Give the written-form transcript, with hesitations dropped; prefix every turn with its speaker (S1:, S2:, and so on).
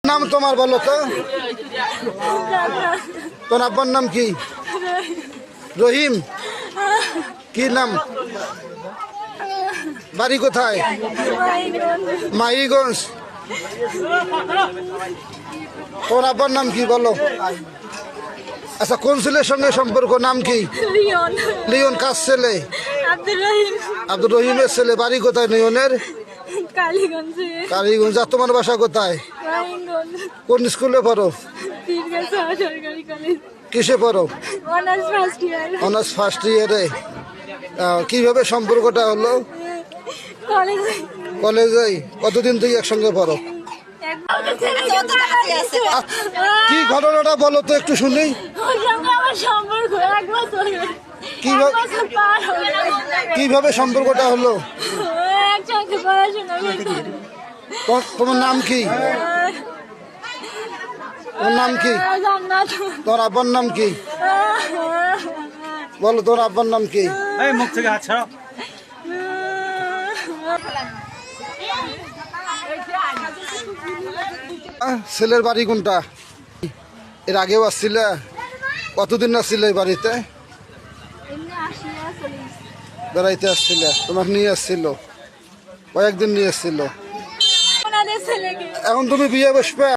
S1: নাম তোমার বলো তো? তোর আব্বার নাম কি? রহিম। কি নাম? বাড়ি কোথায়? মাইগঞ্জ। তোর আব্বার নাম কি বলো? আচ্ছা, কোন ছেলের সঙ্গে সম্পর্ক, নাম কি?
S2: লিওন।
S1: লিওন কার ছেলে?
S2: আব্দুর রহিম।
S1: আব্দুর রহিমের ছেলে। বাড়ি কোথায় লিওনের?
S2: কালীগঞ্জে।
S1: কালীগঞ্জ। আর তোমার বাসা কোথায়?
S2: মাইগঞ্জ।
S1: কোন স্কুলে পড়ো?
S2: পীরগাছা সরকারি কলেজ।
S1: কিসে পড়ো?
S2: Honours first year.
S1: Honours first ইয়ারে। কিভাবে সম্পর্কটা হলো?
S2: কলেজে।
S1: কলেজে। কতদিন থেকে একসঙ্গে পড়ো? কি ঘটনাটা বলো তো একটু শুনি।
S2: আমার সম্পর্ক 1 বছর।
S1: কিভাবে-
S2: 1 বছর পার হয়ে গেছে।
S1: কিভাবে সম্পর্কটা হলো?
S2: একসঙ্গে পড়াশোনা করছি।
S1: তোমার নাম কি? তোর নাম কি?
S2: জান্নাত।
S1: তোর আব্বার নাম কি বলো? তোর আব্বার নাম কি?
S3: এই মুখ থেকে হাত ছাড়াও।
S1: ছেলের বাড়ি কোনটা? এর আগেও আসছিল? কতদিন আসছিল এই বাড়িতে? বেড়াইতে আসছিল? তোমাকে নিয়ে আসছিল? কয়েকদিন নিয়ে আসছিল?
S2: ওনাদের ছেলেকে।
S1: এখন তুমি বিয়ে বসবে?